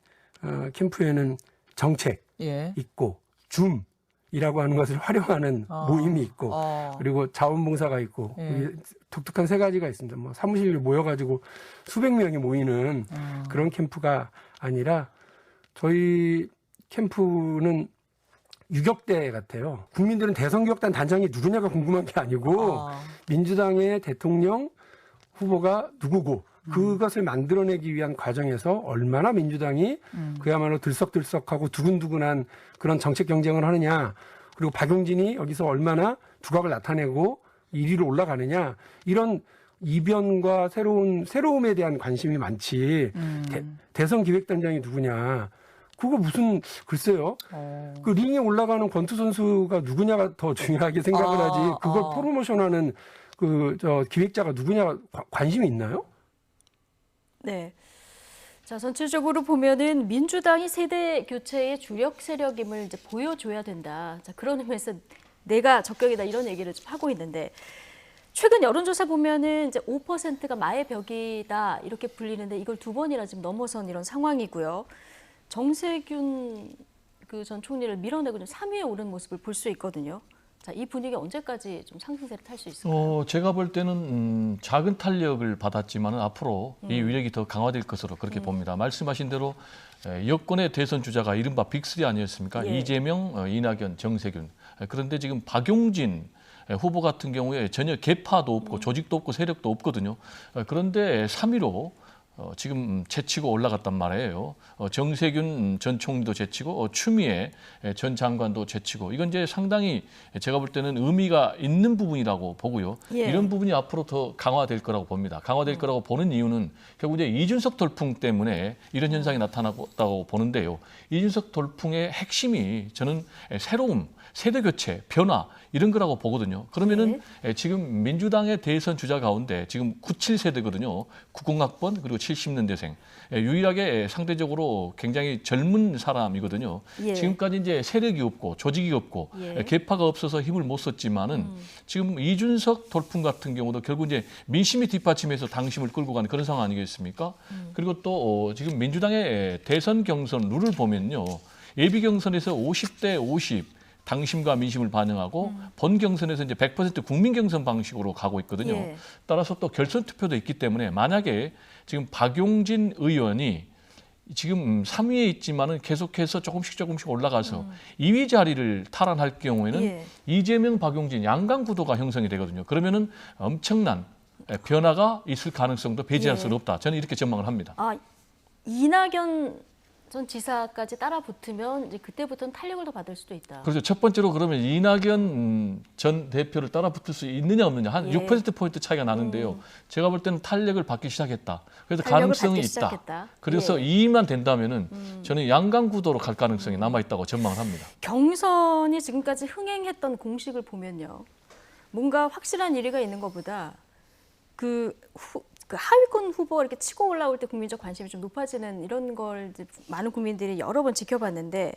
캠프에는 정책 예. 있고 줌이라고 하는 것을 활용하는 모임이 있고 그리고 자원봉사가 있고 예. 독특한 세 가지가 있습니다. 뭐 사무실에 모여가지고 수백 명이 모이는 그런 캠프가 아니라 저희 캠프는 유격대 같아요. 국민들은 대선교육단 단장이 누구냐가 궁금한 게 아니고 민주당의 대통령 후보가 누구고 그것을 만들어내기 위한 과정에서 얼마나 민주당이 그야말로 들썩들썩하고 두근두근한 그런 정책 경쟁을 하느냐, 그리고 박용진이 여기서 얼마나 두각을 나타내고 1위로 올라가느냐, 이런 이변과 새로움에 대한 관심이 많지 대선 기획단장이 누구냐, 그거 무슨 글쎄요. 그 링에 올라가는 권투 선수가 누구냐가 더 중요하게 생각을 하지 그걸 프로모션하는 기획자가 누구냐 관심이 있나요? 네. 자, 전체적으로 보면은 민주당이 세대 교체의 주력 세력임을 이제 보여줘야 된다. 자, 그런 의미에서 내가 적격이다 이런 얘기를 좀 하고 있는데 최근 여론조사 보면은 이제 5%가 마의 벽이다 이렇게 불리는데 이걸 두 번이나 지금 넘어선 이런 상황이고요. 정세균 그 전 총리를 밀어내고 좀 3위에 오른 모습을 볼 수 있거든요. 자, 이 분위기 언제까지 좀 상승세를 탈 수 있을까요? 제가 볼 때는 작은 탄력을 받았지만 앞으로 이 위력이 더 강화될 것으로 그렇게 봅니다. 말씀하신 대로 여권의 대선 주자가 이른바 빅3 아니었습니까? 예. 이재명, 이낙연, 정세균. 그런데 지금 박용진 후보 같은 경우에 전혀 계파도 없고 조직도 없고 세력도 없거든요. 그런데 3위로 지금 제치고 올라갔단 말이에요. 정세균 전 총리도 제치고 추미애 전 장관도 제치고 이건 이제 상당히 제가 볼 때는 의미가 있는 부분이라고 보고요. 예. 이런 부분이 앞으로 더 강화될 거라고 봅니다. 강화될 거라고 보는 이유는 결국 이제 이준석 돌풍 때문에 이런 현상이 나타났다고 보는데요. 이준석 돌풍의 핵심이 저는 새로움, 세대 교체, 변화 이런 거라고 보거든요. 그러면은 지금 민주당의 대선 주자 가운데 지금 97세대거든요. 90학번 그리고 70년대생. 유일하게 상대적으로 굉장히 젊은 사람이거든요. 지금까지 이제 세력이 없고 조직이 없고 계파가 없어서 힘을 못 썼지만은 지금 이준석 돌풍 같은 경우도 결국 이제 민심이 뒷받침해서 당심을 끌고 가는 그런 상황 아니겠습니까? 그리고 또 지금 민주당의 대선 경선 룰을 보면요. 예비 경선에서 50대 50 당심과 민심을 반영하고 본 경선에서 이제 100% 국민 경선 방식으로 가고 있거든요. 따라서 또 결선 투표도 있기 때문에 만약에 지금 박용진 의원이 지금 3위에 있지만은 계속해서 조금씩 올라가서 2위 자리를 탈환할 경우에는 이재명, 박용진 양강 구도가 형성이 되거든요. 그러면은 엄청난 변화가 있을 가능성도 배제할 수는 없다. 저는 이렇게 전망을 합니다. 아, 이낙연 전 지사까지 따라 붙으면 이제 그때부터는 탄력을 더 받을 수도 있다. 그렇죠. 첫 번째로 그러면 이낙연 전 대표를 따라 붙을 수 있느냐 없느냐 한 6%포인트 차이가 나는데요. 제가 볼 때는 탄력을 받기 시작했다. 그래서 가능성이 있다. 시작했다. 그래서 2위만 된다면은 저는 양강 구도로 갈 가능성이 남아 있다고 전망을 합니다. 경선이 지금까지 흥행했던 공식을 보면요. 뭔가 확실한 1위가 있는 것보다 그 하위권 후보가 이렇게 치고 올라올 때 국민적 관심이 좀 높아지는 이런 걸 이제 많은 국민들이 여러 번 지켜봤는데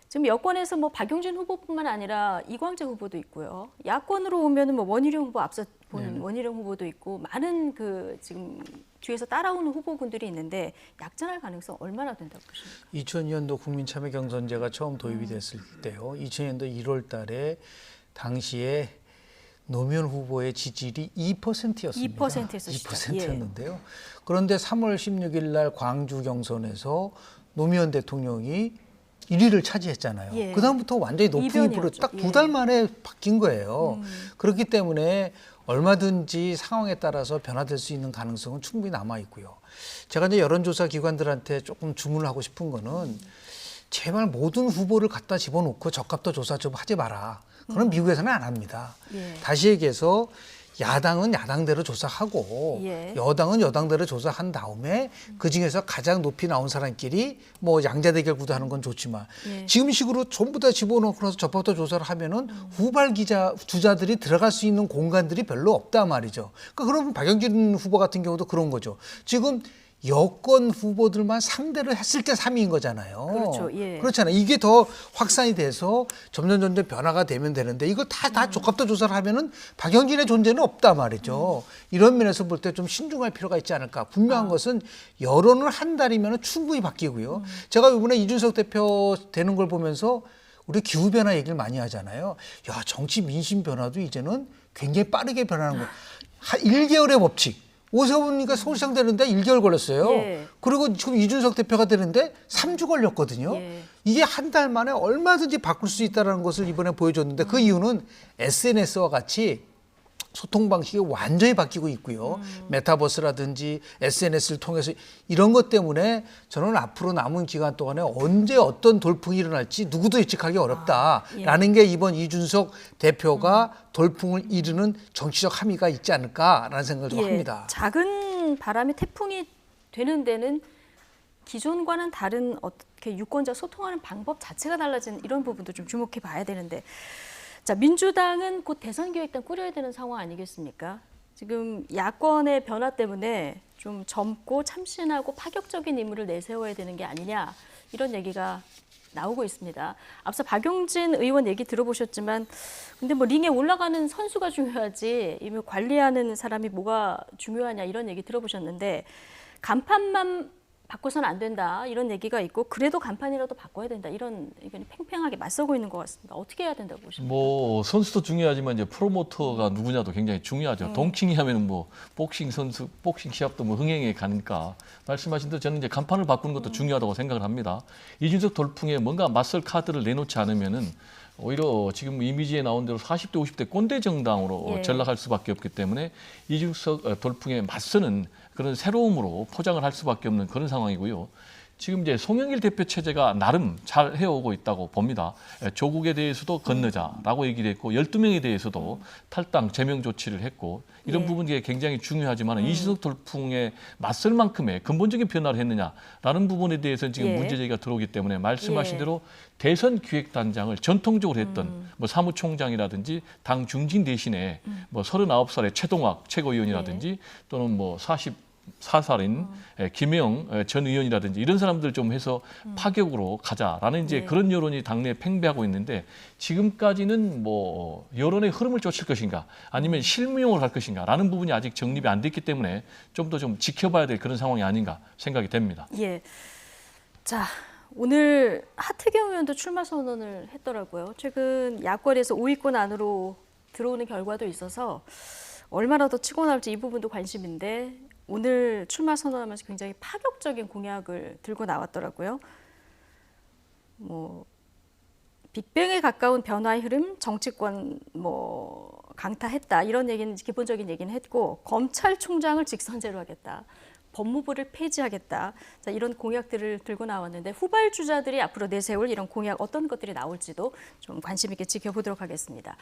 지금 여권에서 뭐 박용진 후보뿐만 아니라 이광재 후보도 있고요. 야권으로 오면은 뭐 원희룡 후보 앞서 본 원희룡 후보도 있고 많은 그 지금 뒤에서 따라오는 후보군들이 있는데 약전할 가능성 얼마나 된다고 보십니까? 2002년도 국민참여경선제가 처음 도입이 됐을 때요. 2000년도 1월 달에 당시에 노무현 후보의 지지율이 2%였습니다. 2%였는데요. 그런데 3월 16일 날 광주 경선에서 노무현 대통령이 1위를 차지했잖아요. 그다음부터 완전히 높은 입으로 딱 2달 만에 바뀐 거예요. 그렇기 때문에 얼마든지 상황에 따라서 변화될 수 있는 가능성은 충분히 남아 있고요. 제가 이제 여론조사 기관들한테 조금 주문을 하고 싶은 거는 제발 모든 후보를 갖다 집어넣고 적합도 조사 좀 하지 마라. 그럼 미국에서는 안 합니다. 다시 얘기해서 야당은 야당대로 조사하고 여당은 여당대로 조사한 다음에 그중에서 가장 높이 나온 사람끼리 뭐 양자대결 구도하는 건 좋지만 지금 식으로 전부 다 집어넣고 나서 적합도 조사를 하면은 후발 주자들이 들어갈 수 있는 공간들이 별로 없단 말이죠. 그러니까 그러면 박영진 후보 같은 경우도 그런 거죠. 지금 여권 후보들만 상대를 했을 때 3위인 거잖아요. 그렇죠. 그렇잖아요. 이게 더 확산이 돼서 점점 변화가 되면 되는데 이거 다 적합도 조사를 하면은 박영진의 존재는 없단 말이죠. 이런 면에서 볼 때 좀 신중할 필요가 있지 않을까. 분명한 것은 여론을 한 달이면 충분히 바뀌고요. 제가 이번에 이준석 대표 되는 걸 보면서 우리 기후변화 얘기를 많이 하잖아요. 야, 정치 민심 변화도 이제는 굉장히 빠르게 변하는 거. 1개월의 법칙. 오세훈이가 서울시장 되는데 1개월 걸렸어요. 그리고 지금 이준석 대표가 되는데 3주 걸렸거든요. 이게 한 달 만에 얼마든지 바꿀 수 있다는 것을 이번에 보여줬는데 그 이유는 SNS와 같이 소통 방식이 완전히 바뀌고 있고요. 메타버스라든지 SNS를 통해서 이런 것 때문에 저는 앞으로 남은 기간 동안에 언제 어떤 돌풍이 일어날지 누구도 예측하기 어렵다라는 게 이번 이준석 대표가 돌풍을 이루는 정치적 함의가 있지 않을까라는 생각을 좀 합니다. 작은 바람이 태풍이 되는 데는 기존과는 다른 어떻게 유권자 소통하는 방법 자체가 달라진 이런 부분도 좀 주목해 봐야 되는데 자, 민주당은 곧 대선기획단 꾸려야 되는 상황 아니겠습니까? 지금 야권의 변화 때문에 좀 젊고 참신하고 파격적인 인물을 내세워야 되는 게 아니냐 이런 얘기가 나오고 있습니다. 앞서 박용진 의원 얘기 들어보셨지만 근데 뭐 링에 올라가는 선수가 중요하지 이미 관리하는 사람이 뭐가 중요하냐 이런 얘기 들어보셨는데 간판만 바꿔서는 안 된다 이런 얘기가 있고 그래도 간판이라도 바꿔야 된다 이런 의견이 팽팽하게 맞서고 있는 것 같습니다. 어떻게 해야 된다고 보십니까? 뭐 선수도 중요하지만 이제 프로모터가 누구냐도 굉장히 중요하죠. 동칭이 하면은 뭐 복싱 선수, 복싱 시합도 뭐 흥행에 가니까 말씀하신 대로 저는 이제 간판을 바꾸는 것도 중요하다고 생각을 합니다. 이준석 돌풍에 뭔가 맞설 카드를 내놓지 않으면은 오히려 지금 이미지에 나온 대로 40대, 50대 꼰대 정당으로 전락할 수밖에 없기 때문에 이준석 돌풍에 맞서는 그런 새로움으로 포장을 할 수밖에 없는 그런 상황이고요. 지금 이제 송영길 대표 체제가 나름 잘 해오고 있다고 봅니다. 조국에 대해서도 건너자라고 얘기를 했고 12명에 대해서도 탈당 제명 조치를 했고 이런 예. 부분이 굉장히 중요하지만 이준석 돌풍에 맞설 만큼의 근본적인 변화를 했느냐라는 부분에 대해서는 지금 예. 문제 제기가 들어오기 때문에 말씀하신 예. 대로 대선 기획단장을 전통적으로 했던 뭐 사무총장이라든지 당 중진 대신에 뭐 39살의 최동학 최고위원이라든지 또는 뭐 44살인 김영 전 의원이라든지 이런 사람들 좀 해서 파격으로 가자라는 이제 네. 그런 여론이 당내에 팽배하고 있는데 지금까지는 뭐 여론의 흐름을 쫓을 것인가 아니면 실무용을 할 것인가라는 부분이 아직 정립이 안 됐기 때문에 좀 더 좀 지켜봐야 될 그런 상황이 아닌가 생각이 됩니다. 예. 자, 오늘 하태경 의원도 출마 선언을 했더라고요. 최근 야권에서 5위권 안으로 들어오는 결과도 있어서 얼마나 더 치고 나올지 이 부분도 관심인데 오늘 출마 선언하면서 굉장히 파격적인 공약을 들고 나왔더라고요. 뭐 빅뱅에 가까운 변화의 흐름, 정치권 뭐 강타했다 이런 얘기는 기본적인 얘기는 했고 검찰총장을 직선제로 하겠다. 법무부를 폐지하겠다. 자, 이런 공약들을 들고 나왔는데 후발주자들이 앞으로 내세울 이런 공약 어떤 것들이 나올지도 좀 관심 있게 지켜보도록 하겠습니다.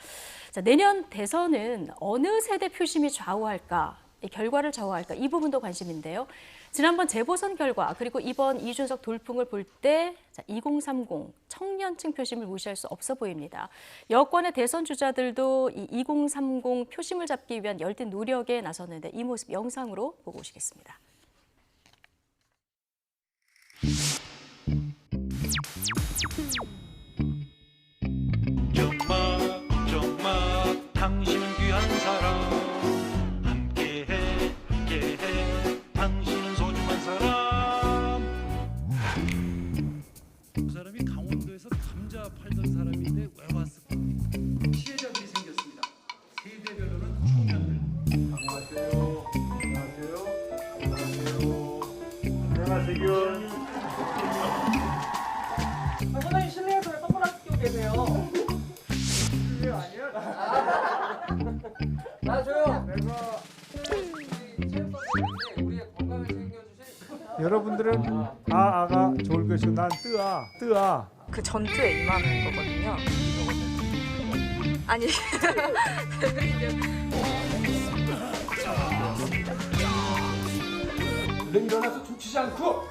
자, 내년 대선은 어느 세대 표심이 좌우할까? 이 결과를 좌우할까? 이 부분도 관심인데요. 지난번 재보선 결과 그리고 이번 이준석 돌풍을 볼 때 2030 청년층 표심을 무시할 수 없어 보입니다. 여권의 대선 주자들도 이 2030 표심을 잡기 위한 열띤 노력에 나섰는데 이 모습 영상으로 보고 오시겠습니다. 정말 당신은 귀한 사람 함께해 당신은 소중한 사람. 그 사람이 강원도에서 감자 팔던 사람인데 왜 왔을까? 피해자들이 생겼습니다. 세대별로는 청년들. 안녕하세요. 선생님 실내에서 왜 선글라스 끼고 계세요? 실내 아니야? 나줘요. 내가 우리의 건강을 챙겨주실 여러분들은 아가 좋을 것이고 난 뜨아. 그 전투에 임하는 거거든요. 아니 얼른 일어나서 춤추지 않고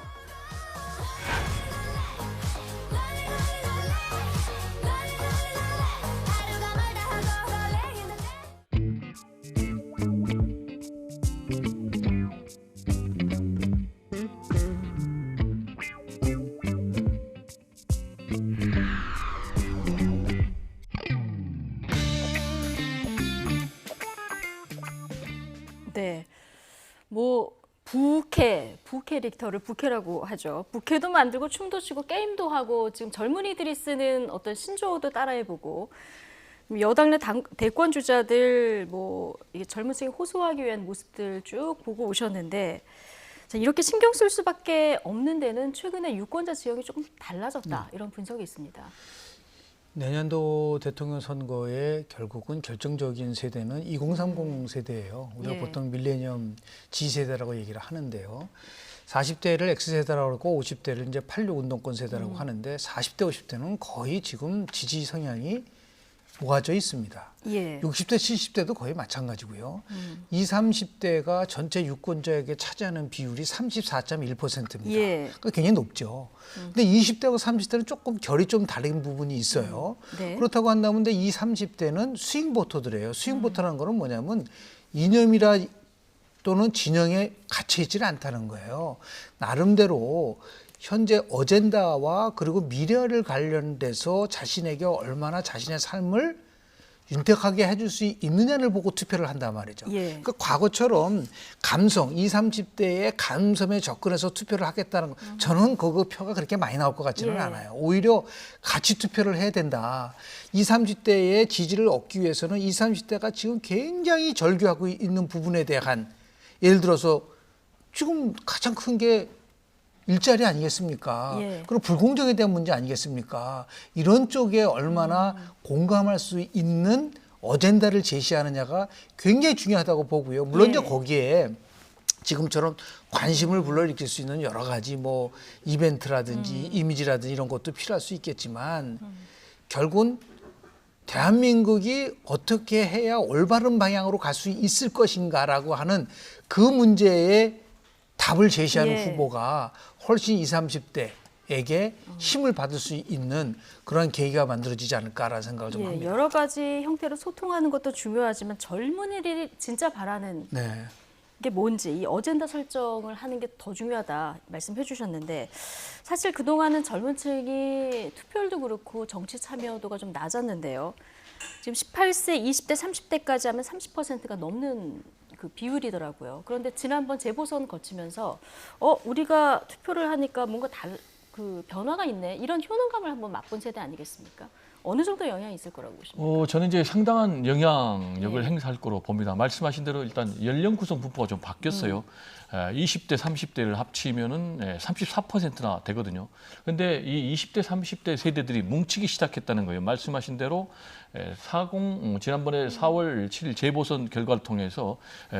네, 뭐 부캐릭터를 부캐라고 하죠. 부캐도 만들고 춤도 추고 게임도 하고 지금 젊은이들이 쓰는 어떤 신조어도 따라해보고 여당 내 대권 주자들 뭐 이게 젊은 층에 호소하기 위한 모습들 쭉 보고 오셨는데 자, 이렇게 신경 쓸 수밖에 없는 데는 최근에 유권자 지형이 조금 달라졌다 이런 분석이 있습니다. 내년도 대통령 선거에 결국은 결정적인 세대는 2030 세대예요. 우리가 예. 보통 밀레니엄 G세대라고 얘기를 하는데요. 40대를 X세대라고 하고 50대를 이제 86 운동권 세대라고 하는데 40대, 50대는 거의 지금 지지 성향이 모아져 있습니다. 예. 60대, 70대도 거의 마찬가지고요. 20, 30대가 전체 유권자에게 차지하는 비율이 34.1%입니다. 예. 그러니까 굉장히 높죠. 근데 20대하고 30대는 조금 결이 좀 다른 부분이 있어요. 네. 그렇다고 한다면 20, 30대는 스윙 보터들이에요. 스윙 보터라는 거는 뭐냐면 이념이라 또는 진영에 갇혀 있지는 않다는 거예요. 나름대로 현재 어젠다와 그리고 미래를 관련돼서 자신에게 얼마나 자신의 삶을 윤택하게 해줄 수 있느냐를 보고 투표를 한단 말이죠. 예. 그러니까 과거처럼 감성, 20, 30대의 감성에 접근해서 투표를 하겠다는 거, 저는 그 표가 그렇게 많이 나올 것 같지는 예. 않아요. 오히려 같이 투표를 해야 된다. 20, 30대의 지지를 얻기 위해서는 20, 30대가 지금 굉장히 절규하고 있는 부분에 대한 예를 들어서 지금 가장 큰 게 일자리 아니겠습니까? 예. 그리고 불공정에 대한 문제 아니겠습니까? 이런 쪽에 얼마나 공감할 수 있는 어젠다를 제시하느냐가 굉장히 중요하다고 보고요. 물론 예. 이제 거기에 지금처럼 관심을 불러일으킬 수 있는 여러 가지 뭐 이벤트라든지 이미지라든지 이런 것도 필요할 수 있겠지만 결국은 대한민국이 어떻게 해야 올바른 방향으로 갈 수 있을 것인가라고 하는 그 문제에 답을 제시하는 예. 후보가 훨씬 20, 30대에게 힘을 받을 수 있는 그런 계기가 만들어지지 않을까라는 생각을 좀 합니다. 여러 가지 형태로 소통하는 것도 중요하지만 젊은이들이 진짜 바라는 네. 게 뭔지 이 어젠다 설정을 하는 게 더 중요하다 말씀해 주셨는데 사실 그동안은 젊은 층이 투표율도 그렇고 정치 참여도가 좀 낮았는데요. 지금 18세, 20대, 30대까지 하면 30%가 넘는 그 비율이더라고요. 그런데 지난번 재보선 거치면서 우리가 투표를 하니까 뭔가 그 변화가 있네. 이런 효능감을 한번 맛본 세대 아니겠습니까? 어느 정도 영향이 있을 거라고 보십니까? 저는 이제 상당한 영향력을 행사할 거로 봅니다. 말씀하신 대로 일단 연령 구성 분포가 좀 바뀌었어요. 20대, 30대를 합치면은 34%나 되거든요. 그런데 이 20대, 30대 세대들이 뭉치기 시작했다는 거예요. 말씀하신 대로 지난번에 4월 7일 재보선 결과를 통해서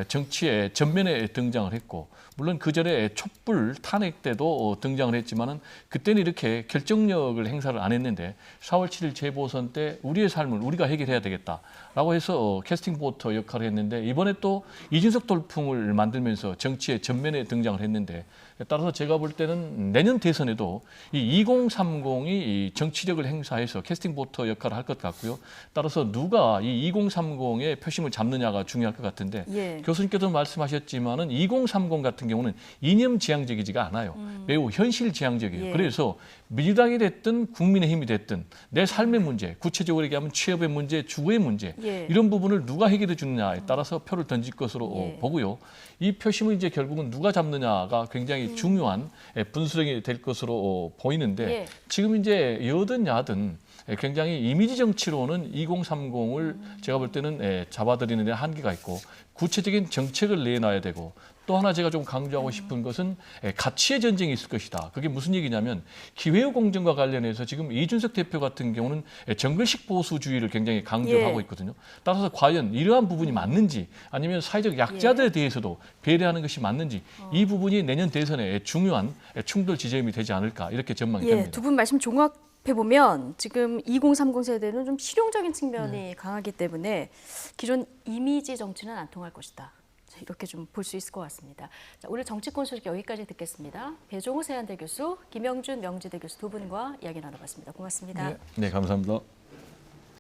정치의 전면에 등장을 했고, 물론 그 전에 촛불 탄핵 때도 등장을 했지만은 그때는 이렇게 결정력을 행사를 안 했는데 4월 7일 재보선 때 우리의 삶을 우리가 해결해야 되겠다라고 해서 캐스팅 보터 역할을 했는데, 이번에 또 이준석 돌풍을 만들면서 정치의 전면에 등장을 했는데, 따라서 제가 볼 때는 내년 대선에도 이 2030이 이 정치력을 행사해서 캐스팅 보터 역할을 할 것 같고요. 따라서 누가 이 2030의 표심을 잡느냐가 중요할 것 같은데, 교수님께서 말씀하셨지만은 2030 같은 경우는 이념 지향적이지가 않아요. 매우 현실 지향적이에요. 그래서 민주당이 됐든 국민의힘이 됐든 내 삶의 문제, 구체적으로 얘기하면 취업의 문제, 주거의 문제, 이런 부분을 누가 해결해 주느냐에 따라서 표를 던질 것으로 보고요. 이 표심을 이제 결국은 누가 잡느냐가 굉장히 중요한 분수령이 될 것으로 보이는데, 지금 이제 여든 야든 굉장히 이미지 정치로는 2030을 제가 볼 때는 잡아들이는 데 한계가 있고, 구체적인 정책을 내놔야 되고, 또 하나 제가 좀 강조하고 싶은 것은 가치의 전쟁이 있을 것이다. 그게 무슨 얘기냐면 기회의 공정과 관련해서 지금 이준석 대표 같은 경우는 정글식 보수주의를 굉장히 강조하고 있거든요. 따라서 과연 이러한 부분이 맞는지, 아니면 사회적 약자들에 대해서도 배려하는 것이 맞는지, 이 부분이 내년 대선에 중요한 충돌 지점이 되지 않을까, 이렇게 전망이 됩니다. 두 분 말씀 종합해보면 지금 2030 세대는 좀 실용적인 측면이 강하기 때문에 기존 이미지 정치는 안 통할 것이다. 이렇게 좀 볼 수 있을 것 같습니다. 자, 오늘 정치권 소식 여기까지 듣겠습니다. 배종우 세한대 교수, 김영준 명지대 교수 두 분과 이야기 나눠봤습니다. 고맙습니다. 네, 감사합니다.